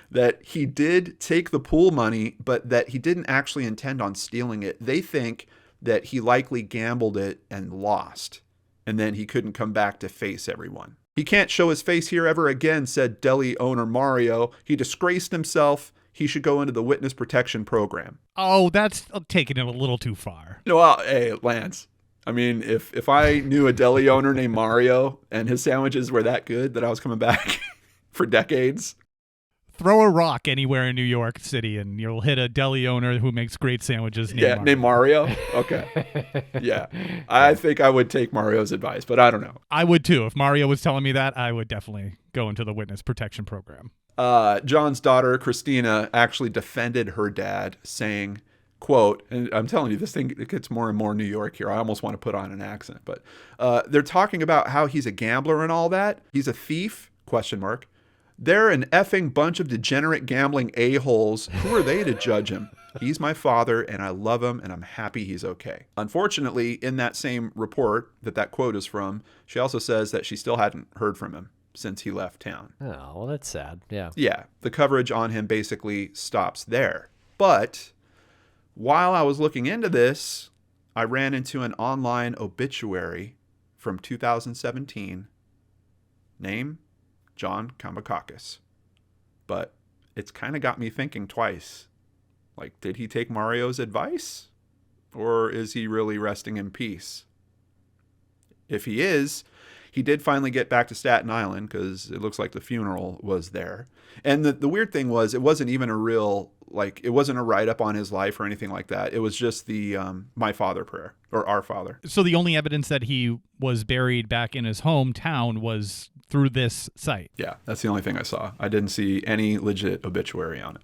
that he did take the pool money, but that he didn't actually intend on stealing it. They think that he likely gambled it and lost, and then he couldn't come back to face everyone. He can't show his face here ever again, said deli owner Mario. He disgraced himself. He should go into the witness protection program. Oh, that's taking it a little too far. No, well, hey, Lance. I mean, if I knew a deli owner named Mario and his sandwiches were that good that I was coming back for decades. Throw a rock anywhere in New York City and you'll hit a deli owner who makes great sandwiches named Mario. Okay. Yeah. I think I would take Mario's advice, but I don't know. I would too. If Mario was telling me that, I would definitely go into the witness protection program. John's daughter, Christina, actually defended her dad, saying, quote, and I'm telling you, this thing, it gets more and more New York here. I almost want to put on an accent, but they're talking about how he's a gambler and all that. He's a thief, ? They're an effing bunch of degenerate gambling a-holes. Who are they to judge him? He's my father, and I love him, and I'm happy he's okay. Unfortunately, in that same report that quote is from, she also says that she still hadn't heard from him since he left town. Oh, well, that's sad. Yeah. Yeah, the coverage on him basically stops there. But while I was looking into this, I ran into an online obituary from 2017. Name? John Kambakakis. But it's kind of got me thinking twice. Like, did he take Mario's advice? Or is he really resting in peace? If he is, he did finally get back to Staten Island because it looks like the funeral was there. And the weird thing was, it wasn't even a real, like, it wasn't a write-up on his life or anything like that. It was just the My Father prayer, or Our Father. So the only evidence that he was buried back in his hometown was through this site. Yeah, that's the only thing I saw. I didn't see any legit obituary on it.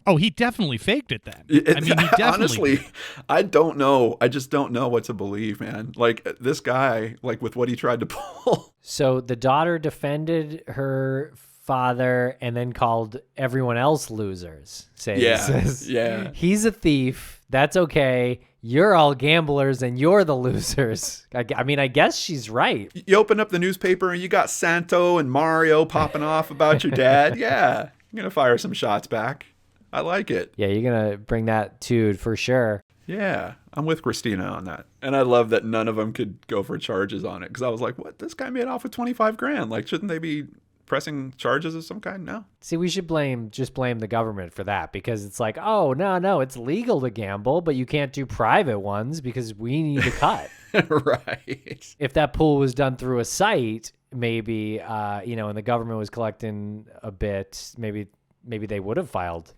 Oh, he definitely faked it then. I mean, he definitely honestly, did. I don't know. I just don't know what to believe, man. Like, this guy, like, with what he tried to pull. So the daughter defended her father and then called everyone else losers. Yeah. He's a thief. That's okay. You're all gamblers and you're the losers. I mean, I guess she's right. You open up the newspaper and you got Santo and Mario popping off about your dad. Yeah, you're going to fire some shots back. I like it. Yeah, you're going to bring that to for sure. Yeah, I'm with Christina on that. And I love that none of them could go for charges on it because I was like, what? This guy made off with $25,000. Like, shouldn't they be pressing charges of some kind? No. See, we should just blame the government for that because it's like, oh, no, it's legal to gamble, but you can't do private ones because we need a cut. Right. If that pool was done through a site, maybe, and the government was collecting a bit, maybe they would have filed,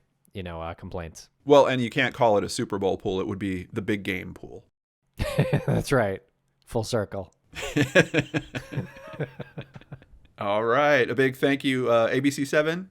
complaints. Well, and you can't call it a Super Bowl pool. It would be the big game pool. That's right. Full circle. All right. A big thank you, ABC7.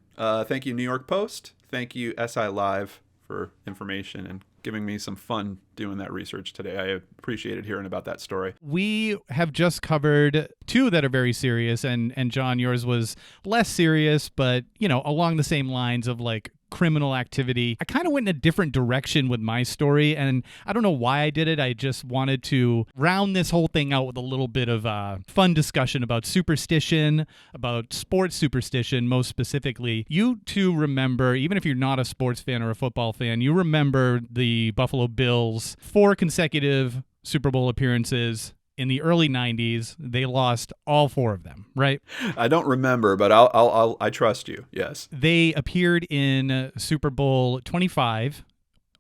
Thank you, New York Post. Thank you, SI Live, for information and giving me some fun doing that research today. I appreciated hearing about that story. We have just covered two that are very serious, and John, yours was less serious, but, along the same lines of, like, criminal activity. I kind of went in a different direction with my story, and I don't know why I did it. I just wanted to round this whole thing out with a little bit of fun discussion about superstition, about sports superstition, most specifically. You two remember, even if you're not a sports fan or a football fan, you remember the Buffalo Bills' 4 consecutive Super Bowl appearances. In the early 90s, they lost all 4 of them, right? I don't remember, but I trust you. Yes. They appeared in Super Bowl 25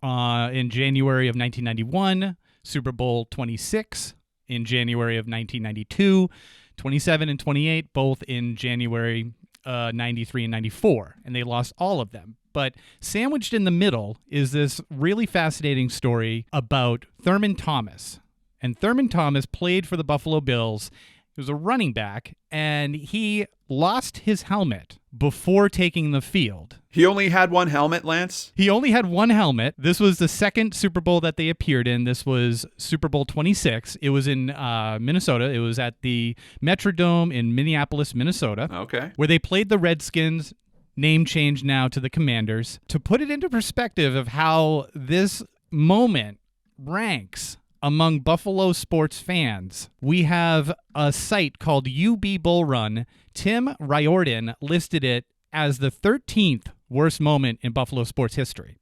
in January of 1991, Super Bowl 26 in January of 1992, 27 and 28 both in January 93 and 94, and they lost all of them. But sandwiched in the middle is this really fascinating story about Thurman Thomas. And Thurman Thomas played for the Buffalo Bills He was a running back, and he lost his helmet before taking the field. He only had one helmet, Lance? He only had one helmet. This was the second Super Bowl that they appeared in. This was Super Bowl 26. It was in Minnesota. It was at the Metrodome in Minneapolis, Minnesota. Okay. Where they played the Redskins, name change now to the Commanders. To put it into perspective of how this moment ranks among Buffalo sports fans, we have a site called UB Bull Run. Tim Riordan listed it as the 13th worst moment in Buffalo sports history.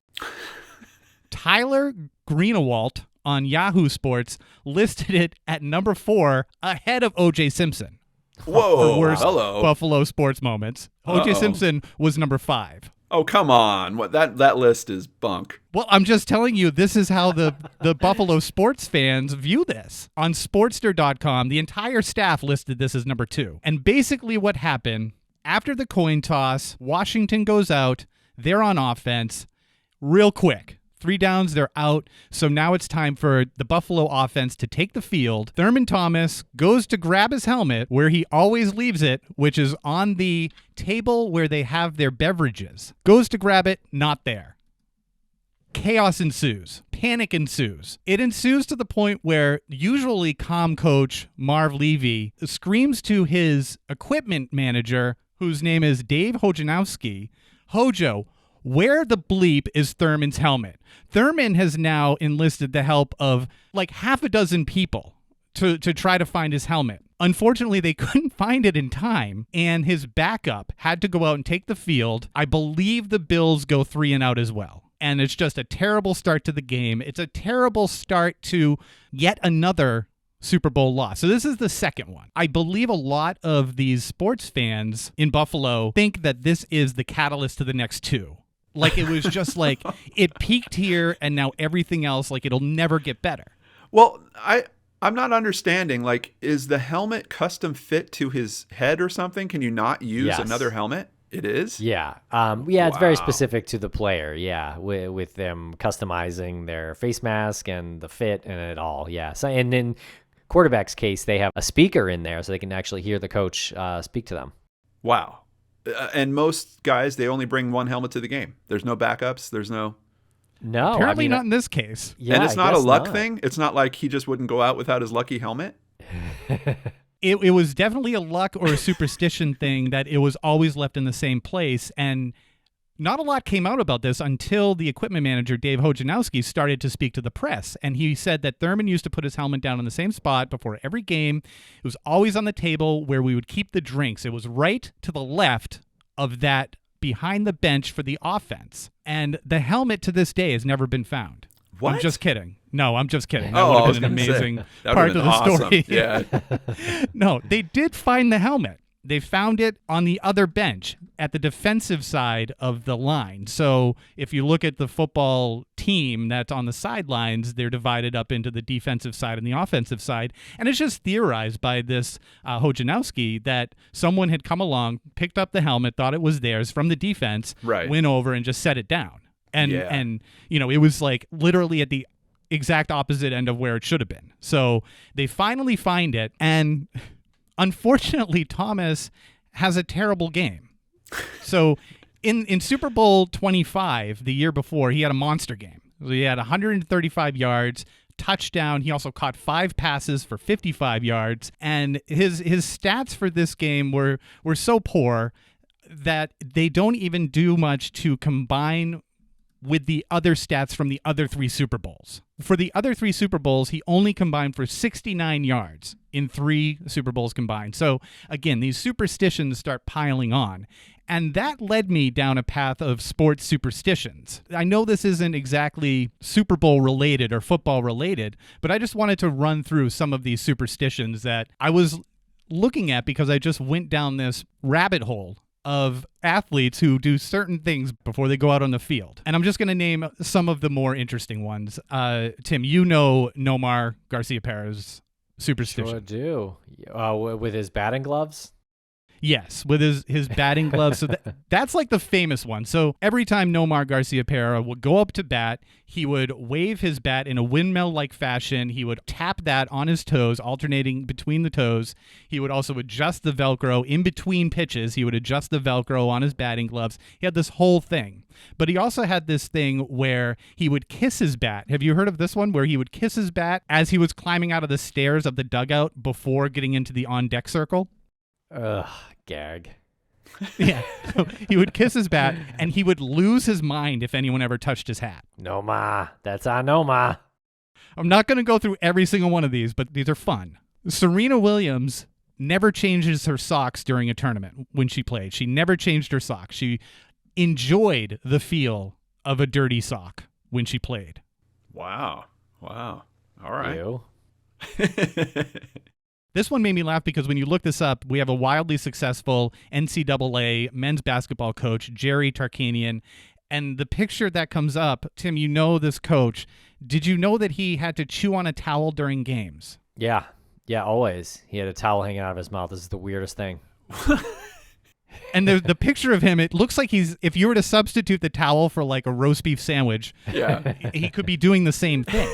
Tyler Greenewalt on Yahoo Sports listed it at number 4, ahead of O.J. Simpson. Whoa, for worst hello. Buffalo sports moments. O.J. Simpson was number 5. Oh, come on. What that list is bunk. Well, I'm just telling you, this is how the Buffalo sports fans view this. On Sportster.com, the entire staff listed this as number 2. And basically what happened, after the coin toss, Washington goes out, they're on offense, real quick. 3 downs, they're out. So now it's time for the Buffalo offense to take the field. Thurman Thomas goes to grab his helmet, where he always leaves it, which is on the table where they have their beverages. Goes to grab it, not there. Chaos ensues. Panic ensues. It ensues to the point where usually calm coach Marv Levy screams to his equipment manager, whose name is Dave Hojanowski, Hojo, where the bleep is Thurman's helmet? Thurman has now enlisted the help of like half a dozen people to try to find his helmet. Unfortunately, they couldn't find it in time, and his backup had to go out and take the field. I believe the Bills go 3 and out as well. And it's just a terrible start to the game. It's a terrible start to yet another Super Bowl loss. So this is the second one. I believe a lot of these sports fans in Buffalo think that this is the catalyst to the next 2. Like it was just like it peaked here and now everything else, like it'll never get better. Well, I'm not understanding. Like, is the helmet custom fit to his head or something? Can you not use another helmet? It is? Yeah. It's very specific to the player. Yeah. With them customizing their face mask and the fit and it all. Yeah. So, and in quarterback's case, they have a speaker in there so they can actually hear the coach speak to them. Wow. And most guys, they only bring one helmet to the game. There's no backups. There's no. No, apparently not in this case. Yeah, and it's not a luck thing. It's not like he just wouldn't go out without his lucky helmet. It was definitely a luck or a superstition thing that it was always left in the same place. And not a lot came out about this until the equipment manager, Dave Hojanowski, started to speak to the press. And he said that Thurman used to put his helmet down in the same spot before every game. It was always on the table where we would keep the drinks. It was right to the left of that behind the bench for the offense. And the helmet to this day has never been found. What? I'm just kidding. No, I'm just kidding. Oh, That would have been an amazing part of the story. Yeah. No, they did find the helmet. They found it on the other bench at the defensive side of the line. So if you look at the football team that's on the sidelines, they're divided up into the defensive side and the offensive side. And it's just theorized by this Hojanowski that someone had come along, picked up the helmet, thought it was theirs from the defense, went over and just set it down. And you know, it was like literally at the exact opposite end of where it should have been. So they finally find it, and unfortunately, Thomas has a terrible game. So in Super Bowl 25, the year before, he had a monster game. So he had 135 yards, touchdown. He also caught 5 passes for 55 yards. And his stats for this game were so poor that they don't even do much to combine with the other stats from the other 3 Super Bowls. For the other 3 Super Bowls, he only combined for 69 yards in 3 Super Bowls combined. So again, these superstitions start piling on. And that led me down a path of sports superstitions. I know this isn't exactly Super Bowl related or football related, but I just wanted to run through some of these superstitions that I was looking at because I just went down this rabbit hole of athletes who do certain things before they go out on the field. And I'm just going to name some of the more interesting ones. Tim, you know Nomar Garcia Perez's superstition. Sure do. With his batting gloves? Yes, with his batting gloves. So that's like the famous one. So every time Nomar Garciaparra would go up to bat, he would wave his bat in a windmill-like fashion. He would tap that on his toes, alternating between the toes. He would also adjust the Velcro in between pitches. He would adjust the Velcro on his batting gloves. He had this whole thing. But he also had this thing where he would kiss his bat. Have you heard of this one? Where he would kiss his bat as he was climbing out of the stairs of the dugout before getting into the on-deck circle? Ugh, gag. Yeah. So he would kiss his bat, and he would lose his mind if anyone ever touched his hat. No, ma. That's on no, ma. I'm not going to go through every single one of these, but these are fun. Serena Williams never changes her socks during a tournament when she played. She never changed her socks. She enjoyed the feel of a dirty sock when she played. Wow. All right. You? This one made me laugh because when you look this up, we have a wildly successful NCAA men's basketball coach, Jerry Tarkanian, and the picture that comes up, Tim, you know this coach. Did you know that he had to chew on a towel during games? Yeah. Yeah, always. He had a towel hanging out of his mouth. This is the weirdest thing. And the picture of him, it looks like if you were to substitute the towel for like a roast beef sandwich, Yeah. he could be doing the same thing.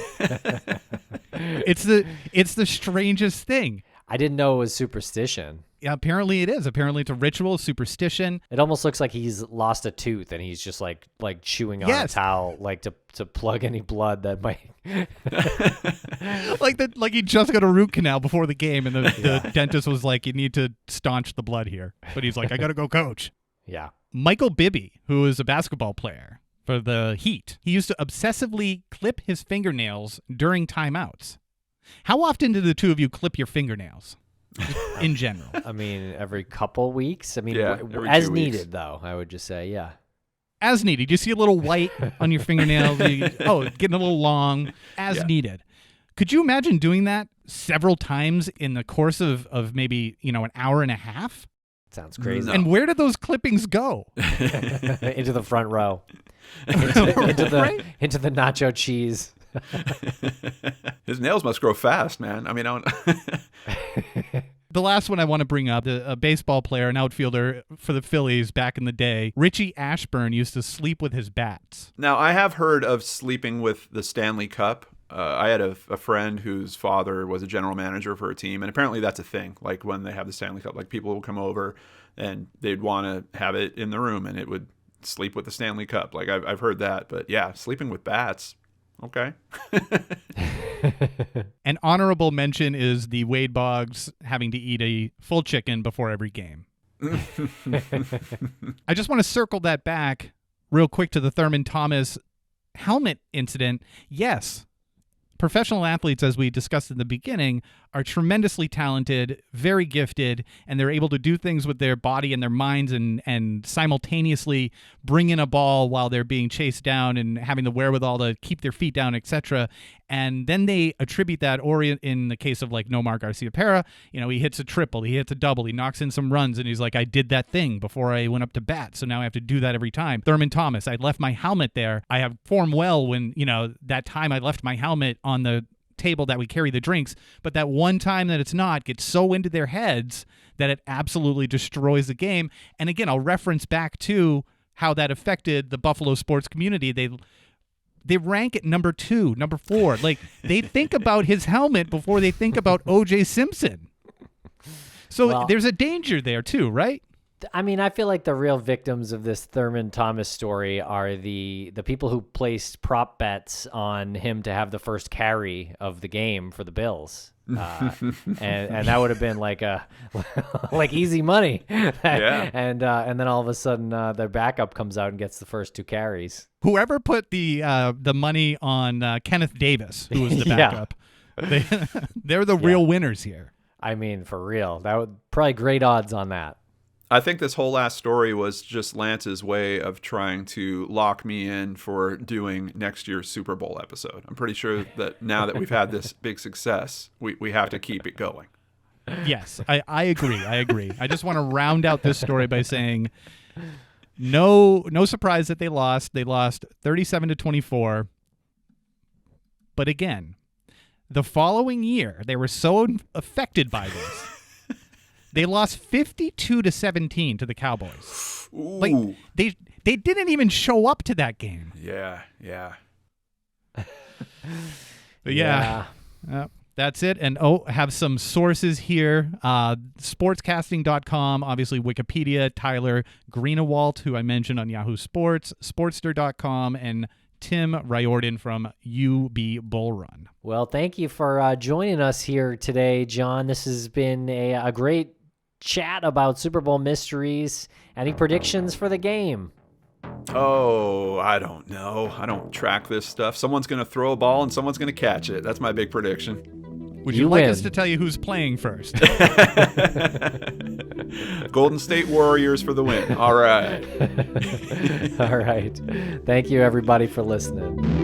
It's the strangest thing. I didn't know it was superstition. Yeah, apparently it is. Apparently it's a ritual, superstition. It almost looks like he's lost a tooth and he's just like chewing on Yes. a towel, like to plug any blood that might. like he just got a root canal before the game, and the dentist was like, "You need to staunch the blood here." But he's like, "I got to go coach." Yeah. Michael Bibby, who is a basketball player for the Heat, he used to obsessively clip his fingernails during timeouts. How often do the two of you clip your fingernails in general? I mean, every couple weeks. I mean, Yeah, every as 2 needed, weeks. though, I would just say, yeah. As needed. You see a little white on your fingernails. Getting a little long. As needed. Could you imagine doing that several times in the course of maybe, an hour and a half? Sounds crazy. No. And where did those clippings go? Into the front row. Into the nacho cheese. His nails must grow fast, man. I mean, The last one I want to bring up, a baseball player, an outfielder for the Phillies back in the day, Richie Ashburn used to sleep with his bats. Now, I have heard of sleeping with the Stanley Cup. I had a friend whose father was a general manager for a team, and apparently that's a thing. Like when they have the Stanley Cup, like people will come over and they'd want to have it in the room, and it would sleep with the Stanley Cup. Like I've heard that, but yeah, sleeping with bats. Okay. An honorable mention is the Wade Boggs having to eat a full chicken before every game. I just want to circle that back real quick to the Thurman Thomas helmet incident. Yes, professional athletes, as we discussed in the beginning, are tremendously talented, very gifted, and they're able to do things with their body and their minds and simultaneously bring in a ball while they're being chased down and having the wherewithal to keep their feet down, etc. And then they attribute that, or in the case of like Nomar Garciaparra, he hits a triple, he hits a double, he knocks in some runs, and he's like, I did that thing before I went up to bat, so now I have to do that every time. Thurman Thomas, I left my helmet there. I have formed well when, that time I left my helmet on the table that we carry the drinks, but that one time that it's not gets so into their heads that it absolutely destroys the game. And again, I'll reference back to how that affected the Buffalo sports community. They rank it number 2, number 4. Like they think about his helmet before they think about O.J. Simpson. So there's a danger there too, right? I mean, I feel like the real victims of this Thurman Thomas story are the people who placed prop bets on him to have the first carry of the game for the Bills. And that would have been like easy money. Yeah. And then all of a sudden their backup comes out and gets the first 2 carries. Whoever put the money on Kenneth Davis, who was the backup, they're the real winners here. I mean, for real, that would probably great odds on that. I think this whole last story was just Lance's way of trying to lock me in for doing next year's Super Bowl episode. I'm pretty sure that now that we've had this big success, we have to keep it going. Yes, I agree. I just want to round out this story by saying no surprise that they lost. They lost 37-24. But again, the following year, they were so affected by this They lost 52-17 to the Cowboys. Ooh. Like they didn't even show up to that game. Yeah. But yeah. That's it. And have some sources here. Sportscasting.com, obviously Wikipedia, Tyler Greenewalt, who I mentioned on Yahoo Sports, Sportster.com, and Tim Riordan from UB Bull Run. Well, thank you for joining us here today, John. This has been a great chat about Super Bowl mysteries. Any predictions for the game? Oh, I don't know. I don't track this stuff. Someone's going to throw a ball and someone's going to catch it. That's my big prediction. Would you like us to tell you who's playing first? Golden State Warriors for the win. All right. All right. Thank you, everybody, for listening.